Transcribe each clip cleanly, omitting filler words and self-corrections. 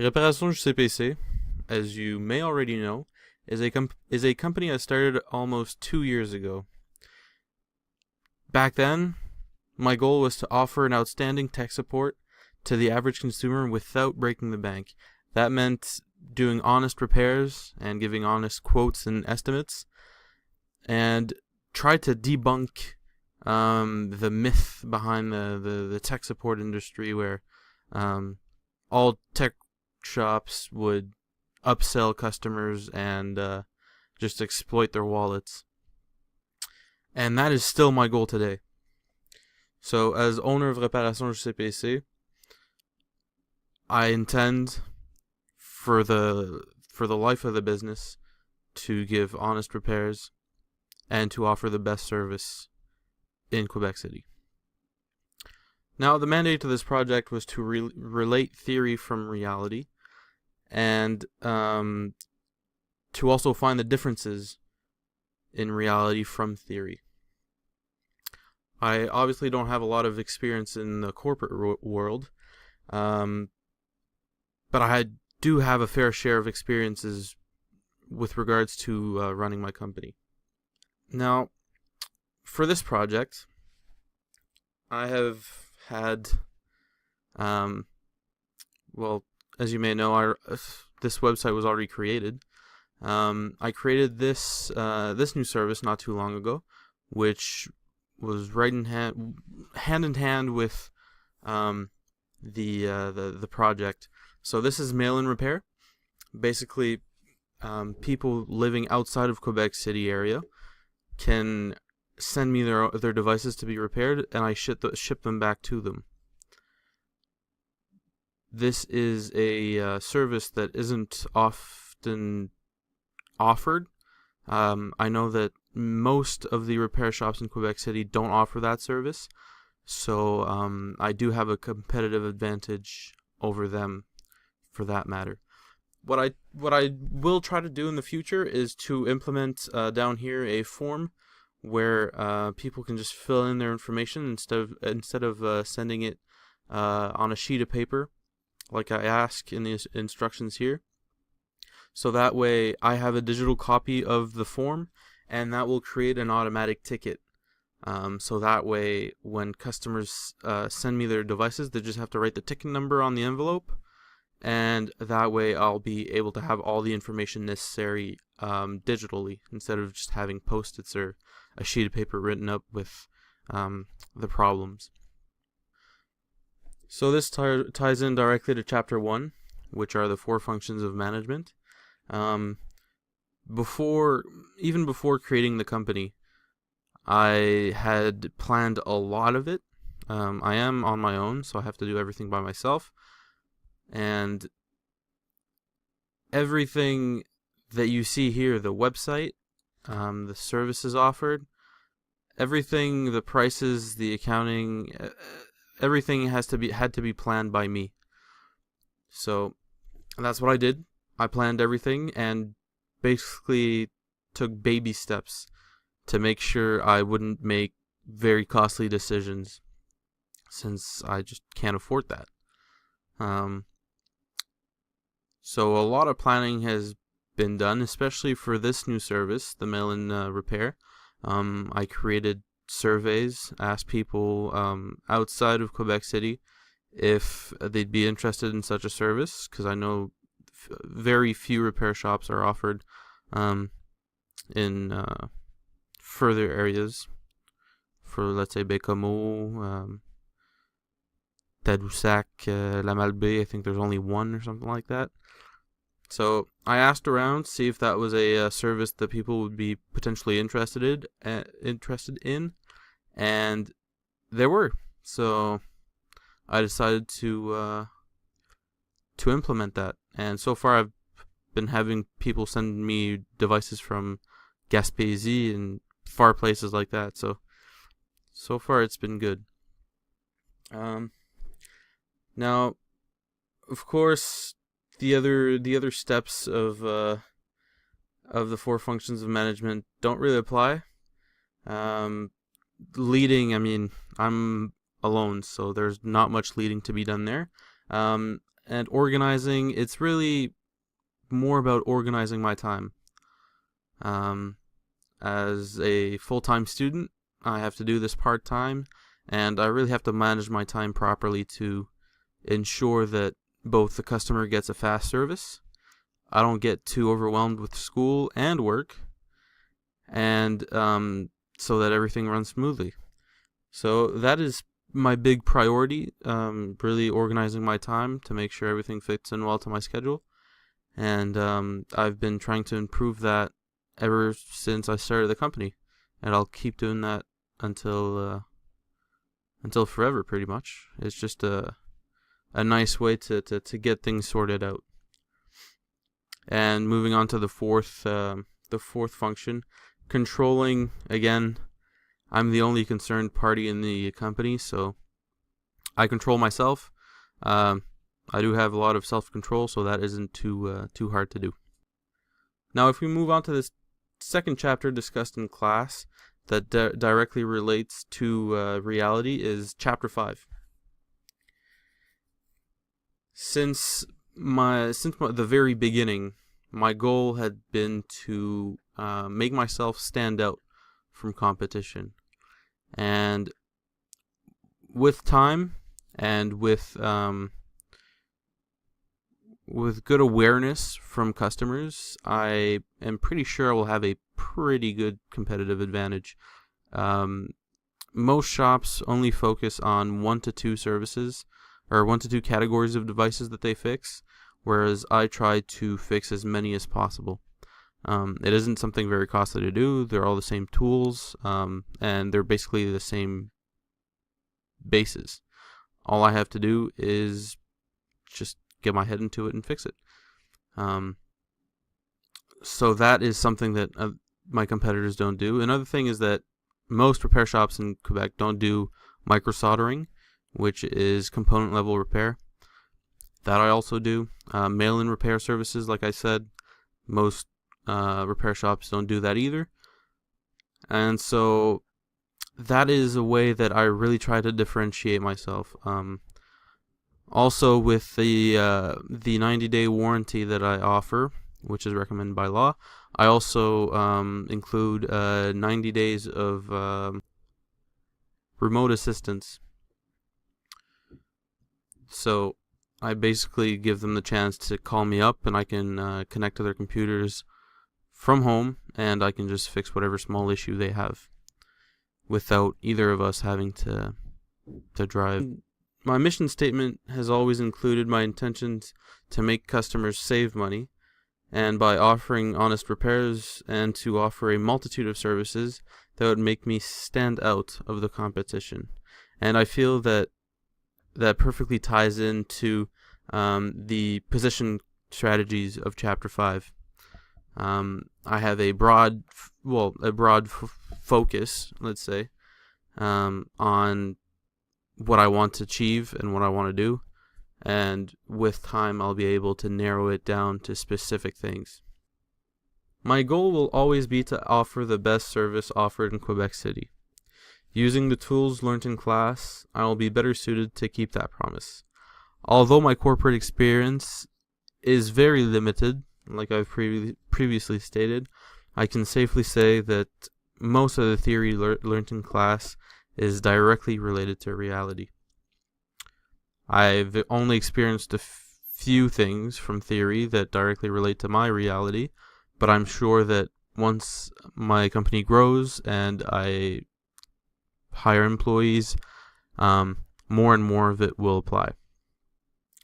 Réparation JCPC, as you may already know, is a company I started almost 2 years ago. Back then, my goal was to offer an outstanding tech support to the average consumer without breaking the bank. That meant doing honest repairs and giving honest quotes and estimates, and try to debunk the myth behind the tech support industry where all tech shops would upsell customers and just exploit their wallets. And that is still my goal today. So, as owner of Réparation JCPC, I intend for the life of the business to give honest repairs and to offer the best service in Quebec City. Now, the mandate of this project was to relate theory from reality, and to also find the differences in reality from theory. I obviously don't have a lot of experience in the corporate world, but I do have a fair share of experiences with regards to running my company. Now, for this project, I have had, well, as you may know, this website was already created. I created this new service not too long ago, which was hand in hand with the project. So this is mail-in repair. Basically, people living outside of Quebec City area can send me their devices to be repaired, and I ship them back to them. This is a service that isn't often offered. I know that most of the repair shops in Quebec City don't offer that service, so I do have a competitive advantage over them for that matter. What I will try to do in the future is to implement down here a form where people can just fill in their information instead of sending it on a sheet of paper, like I ask in the instructions here. So that way I have a digital copy of the form, and that will create an automatic ticket. So that way when customers send me their devices, they just have to write the ticket number on the envelope, and that way I'll be able to have all the information necessary digitally instead of just having post-its or a sheet of paper written up with the problems. So this ties in directly to Chapter 1, which are the 4 functions of management. Before creating the company, I had planned a lot of it. I am on my own, so I have to do everything by myself. And everything that you see here, the website, the services offered, everything, the prices, the accounting, everything had to be planned by me. So that's what I did. I planned everything and basically took baby steps to make sure I wouldn't make very costly decisions, since I just can't afford that. So a lot of planning has been done, especially for this new service, the mail-in repair. I created surveys, asked people outside of Quebec City if they'd be interested in such a service, because I know very few repair shops are offered in further areas. For, let's say, Bécomo, Tadoussac, La Malbaie, I think there's only one or something like that. So I asked around to see if that was a service that people would be potentially interested in, and there were. So I decided to implement that, and so far I've been having people send me devices from Gaspésie and far places like that. So far it's been good. Now, of course, the other steps of the 4 functions of management don't really apply. Leading, I mean, I'm alone, so there's not much leading to be done there. And organizing, it's really more about organizing my time. As a full-time student, I have to do this part-time, and I really have to manage my time properly to ensure that both the customer gets a fast service, I don't get too overwhelmed with school and work, and so that everything runs smoothly. So that is my big priority, really organizing my time to make sure everything fits in well to my schedule. And I've been trying to improve that ever since I started the company, and I'll keep doing that until forever, pretty much. It's just a nice way to get things sorted out. And moving on to the fourth function, controlling. Again, I'm the only concerned party in the company, so I control myself. I do have a lot of self-control, so that isn't too hard to do. Now, if we move on to this second chapter discussed in class that directly relates to reality, is Chapter 5. Since the very beginning, my goal had been to make myself stand out from competition. And with time and with good awareness from customers, I am pretty sure I will have a pretty good competitive advantage. Most shops only focus on 1 to 2 services, or 1 to 2 categories of devices that they fix, whereas I try to fix as many as possible. It isn't something very costly to do. They're all the same tools, and they're basically the same bases. All I have to do is just get my head into it and fix it. So that is something that my competitors don't do. Another thing is that most repair shops in Quebec don't do micro soldering, which is component level repair. That I also do. Mail-in repair services, like I said, most repair shops don't do that either. And so that is a way that I really try to differentiate myself. Also, with the 90-day warranty that I offer, which is recommended by law, I also include 90 days of remote assistance. So I basically give them the chance to call me up, and I can connect to their computers from home, and I can just fix whatever small issue they have without either of us having to drive. My mission statement has always included my intentions to make customers save money, and by offering honest repairs and to offer a multitude of services that would make me stand out of the competition. And I feel that perfectly ties into the position strategies of Chapter 5. I have a broad focus, let's say, on what I want to achieve and what I want to do, and with time I'll be able to narrow it down to specific things. My goal will always be to offer the best service offered in Quebec City. Using the tools learned in class, I will be better suited to keep that promise. Although my corporate experience is very limited, like I've previously stated, I can safely say that most of the theory learned in class is directly related to reality. I've only experienced a few things from theory that directly relate to my reality, but I'm sure that once my company grows and I hire employees, more and more of it will apply.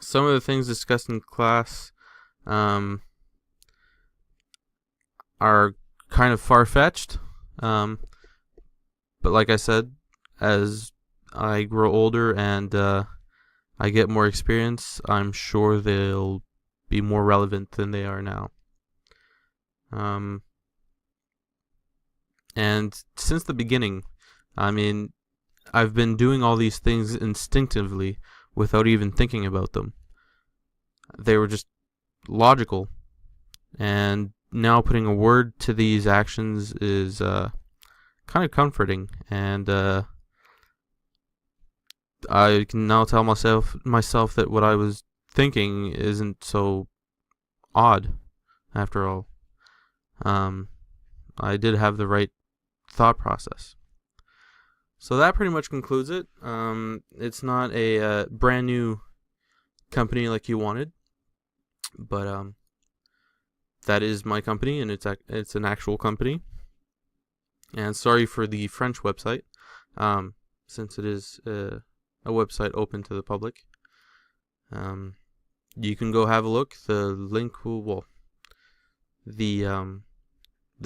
Some of the things discussed in class are kind of far-fetched, but like I said, as I grow older and I get more experience, I'm sure they'll be more relevant than they are now. And since the beginning, I've been doing all these things instinctively without even thinking about them. They were just logical. And now putting a word to these actions is kind of comforting. And I can now tell myself that what I was thinking isn't so odd after all. I did have the right thought process. So that pretty much concludes it. It's not a brand new company like you wanted, but that is my company, and it's an actual company. And sorry for the French website, since it is a website open to the public. You can go have a look. The link will, the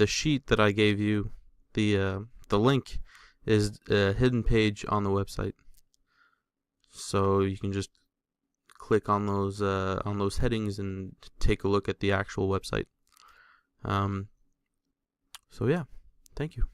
sheet that I gave you, the link is a hidden page on the website, so you can just click on those headings and take a look at the actual website. So yeah, thank you.